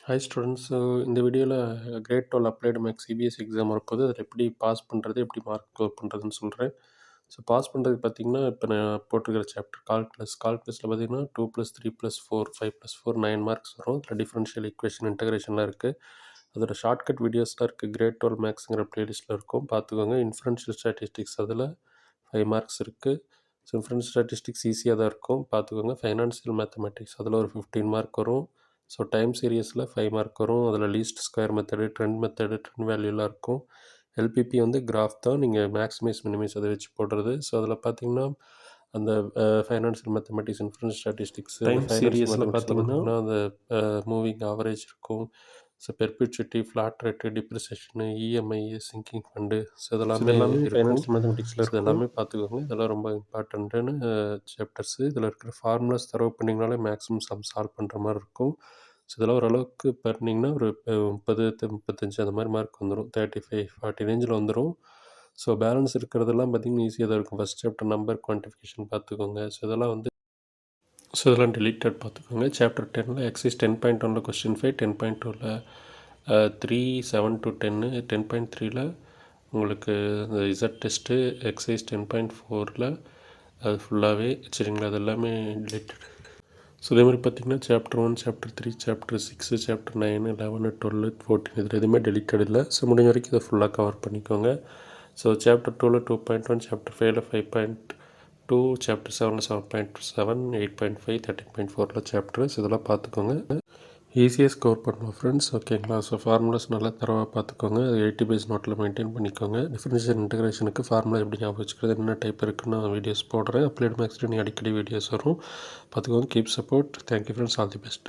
Hi students. இந்த வீடியோவில் grade 12 applied maths CBSE exam வரப்போகுது. அதில் எப்படி பாஸ் பண்ணுறது, எப்படி மார்க் ஸ்கோர் பண்ணுறதுன்னு சொல்கிறேன். ஸோ பாஸ் பண்ணுறதுக்கு பார்த்தீங்கன்னா, இப்போ நான் போட்டிருக்கிற சாப்டர் கால்குலஸில் பார்த்தீங்கன்னா 2+3+4 5+4 9 மார்க்ஸ் வரும். அதில் டிஃபரன்ஷியல் ஈக்குவேஷன் இன்டகிரேஷன்லாம் இருக்குது. அதோட ஷார்ட்கட் வீடியோஸ்லாம் இருக்குது. கிரேட் 12 மேக்ஸுங்கிற ப்ளேலிஸ்ட்டில் இருக்கும், பார்த்துக்கோங்க. இன்ஃபரன்ஷியல் ஸ்டாட்டிஸ்டிக்ஸ் அதில் 5 மார்க்ஸ் இருக்குது. ஸோ இன்ஃபரன்ஷியல் ஸ்டாட்டிஸ்டிக்ஸ் ஈஸியாக தான் இருக்கும், பார்த்துக்கோங்க. ஃபைனான்சியல் மேத்தமெட்டிக்ஸ் அதில் ஒரு 15 மார்க் வரும். ஸோ டைம் சீரியஸில் 5 மார்க் வரும். அதில் லீஸ்ட் ஸ்கொயர் மெத்தடு, ட்ரெண்ட் வேல்யூலாம் இருக்கும். எல்பிபி வந்து கிராஃப் தான், நீங்கள் மேக்ஸிமைஸ் மினிமைஸ் அதை வச்சு போடுறது. ஸோ அதில் பார்த்தீங்கன்னா அந்த financial mathematics, inferential statistics, time சீரியஸில் பார்த்தீங்கன்னா அந்த மூவிங் ஆவரேஜ் இருக்கும். So perpetuity, flat rate, depreciation, EMI, sinking fund, so இதெல்லாமே ஃபைனான்சியல் மேத்தமெட்டிக்ஸில் இருக்கும். எல்லாமே பார்த்துக்கோங்க. இதெல்லாம் ரொம்ப இம்பார்ட்டண்ட்டான சாப்டர்ஸு. இதில் இருக்கிற ஃபார்முலாஸ் தரவு பண்ணிங்கனாலே மேக்ஸிமம் சம் சால்வ் பண்ணுற மாதிரி இருக்கும். ஸோ இதெல்லாம் ஓரளவுக்கு பண்ணிங்கன்னா ஒரு 30 35 அந்த மாதிரி மார்க் வந்துடும். 35 40 ரேஞ்சில் வந்துடும். ஸோ பேலன்ஸ் இருக்கிறதெல்லாம் பார்த்திங்கன்னா ஈஸியாக தான் இருக்கும். ஃபஸ்ட் சாப்டர் நம்பர் குவான்டிஃபிகேஷன் பார்த்துக்கோங்க. ஸோ இதெல்லாம் இதெல்லாம் டெலிட்டட் பார்த்துக்கோங்க. சாப்டர் 10ல் எக்ஸைஸ் 10.1ல் கொஸ்டின் 5, 10.2ல் 3 7 to 10, 10.3ல் உங்களுக்கு இந்த இசட் டெஸ்ட்டு, எக்ஸைஸ் 10.4ல் அது ஃபுல்லாகவே சரிங்களா, அது எல்லாமே டெலிட்டட். ஸோ இதே மாதிரி பார்த்திங்கன்னா சாப்டர் 1, சாப்டர் 3, சாப்டர் 6, சாப்டர் 9, 11, 12, 14 இதில் எதுவுமே டெலிட்டட் இல்லை. ஸோ முடிஞ்ச வரைக்கும் இதை ஃபுல்லாக கவர் பண்ணிக்கோங்க. ஸோ சாப்டர் 2ல் 2.1, சாப்டர் 5ல் 5.2, சாப்டர் 7ல் 7.7, 8.5, 13.4ல் சாப்டர்ஸ் இதெல்லாம் பார்த்துக்கோங்க. ஈஸியாக ஸ்கோர் பண்ணலாம் ஃப்ரெண்ட்ஸ், ஓகேங்களா. ஸோ ஃபார்முலாஸ் நல்லா தரவாக பார்த்துக்கோங்க. அது 80 பேஜ் நோட்டில் மெயின்டைன் பண்ணிக்கோங்க. டிஃபரன்ஷியல் இன்டகிரேஷனுக்கு ஃபார்முலா எப்படி ஞாபகம் வச்சுக்கிறது, என்ன டைப் இருக்குன்னு நான் வீடியோஸ் போடுறேன். அப்ளைடு மேக்ஸில் நீ அடிக்கடி வீடியோஸ் வரும், பார்த்துக்கோங்க. Keep support. Thank you friends, all the best.